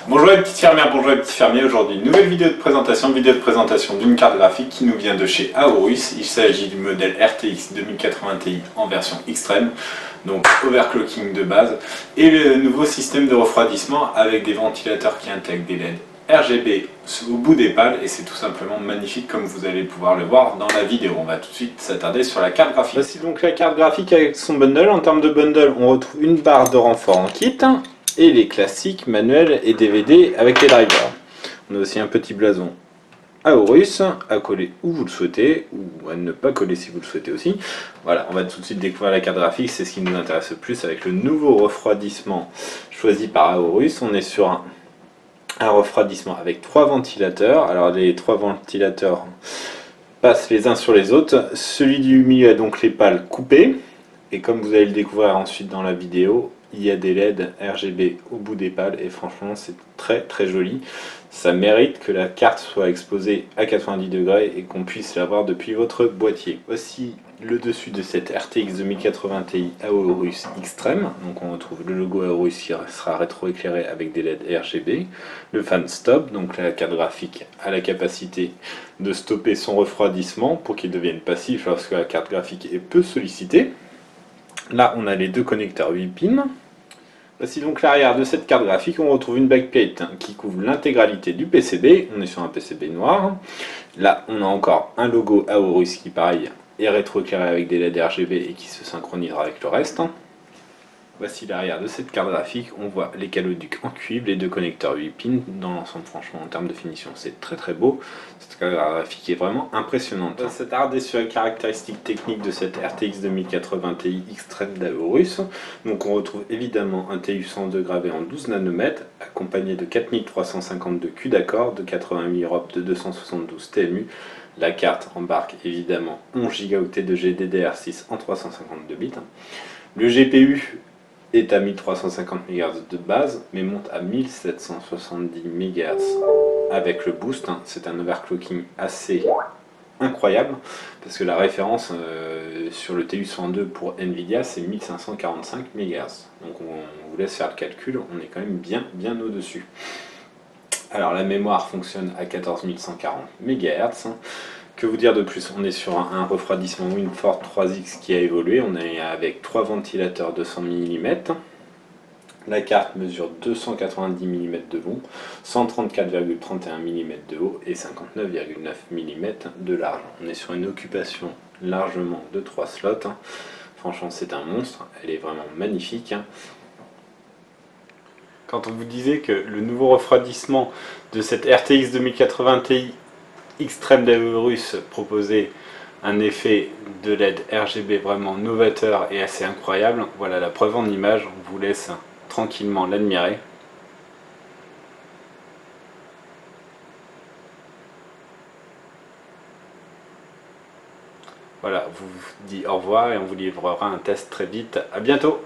Bonjour les petites fermières, bonjour les petits fermiers. Aujourd'hui, nouvelle vidéo de présentation d'une carte graphique qui nous vient de chez Aorus. Il s'agit du modèle RTX 2080 Ti en version extrême, donc overclocking de base, et le nouveau système de refroidissement avec des ventilateurs qui intègrent des LED RGB au bout des pales, et c'est tout simplement magnifique comme vous allez pouvoir le voir dans la vidéo. On va tout de suite s'attarder sur la carte graphique. Voici donc la carte graphique avec son bundle. En termes de bundle, on retrouve une barre de renfort en kit, et les classiques manuels et DVD avec les drivers. On a aussi un petit blason Aorus à coller où vous le souhaitez, ou à ne pas coller si vous le souhaitez aussi. Voilà, on va tout de suite découvrir la carte graphique, c'est ce qui nous intéresse le plus avec le nouveau refroidissement choisi par Aorus. On est sur un refroidissement avec 3 ventilateurs. Alors les 3 ventilateurs passent les uns sur les autres. Celui du milieu a donc les pales coupées, et comme vous allez le découvrir ensuite dans la vidéo, il y a des LED RGB au bout des pales et franchement c'est très très joli. Ça mérite que la carte soit exposée à 90 degrés et qu'on puisse la voir depuis votre boîtier. Voici le dessus de cette RTX 2080 Ti Aorus Extreme. Donc on retrouve le logo Aorus qui sera rétroéclairé avec des LED RGB. Le fan stop, donc la carte graphique a la capacité de stopper son refroidissement pour qu'il devienne passif lorsque la carte graphique est peu sollicitée. Là, on a les deux connecteurs 8 pins. Voici donc l'arrière de cette carte graphique. On retrouve une backplate qui couvre l'intégralité du PCB. On est sur un PCB noir. Là, on a encore un logo Aorus qui, pareil, est rétroéclairé avec des LED RGB et qui se synchronisera avec le reste. Voici l'arrière de cette carte graphique. On voit les caloducs en cuivre, les deux connecteurs 8 pins. Dans l'ensemble, franchement, en termes de finition, c'est très très beau. Cette carte graphique est vraiment impressionnante. On va s'attarder sur les caractéristiques techniques de cette RTX 2080 Ti Extreme d'Aorus. Donc on retrouve évidemment un TU102 gravé en 12 nanomètres, accompagné de 4352 Q d'accord, de 88 ROP, de 272 TMU. La carte embarque évidemment 11 Go de GDDR6 en 352 bits. Le GPU est à 1350 MHz de base, mais monte à 1770 MHz avec le boost. C'est un overclocking assez incroyable, parce que la référence sur le TU102 pour Nvidia, c'est 1545 MHz. Donc on vous laisse faire le calcul, on est quand même bien au-dessus. Alors la mémoire fonctionne à 14140 MHz. Que vous dire de plus? On est sur un refroidissement Winford 3X qui a évolué. On est avec 3 ventilateurs 200 mm. La carte mesure 290 mm de long, 134,31 mm de haut et 59,9 mm de large. On est sur une occupation largement de 3 slots. Franchement, c'est un monstre. Elle est vraiment magnifique. Quand on vous disait que le nouveau refroidissement de cette RTX 2080 Ti Extreme d'Aorus proposait un effet de LED RGB vraiment novateur et assez incroyable, voilà la preuve en image. On vous laisse tranquillement l'admirer. Voilà, on vous dit au revoir et on vous livrera un test très vite. À bientôt!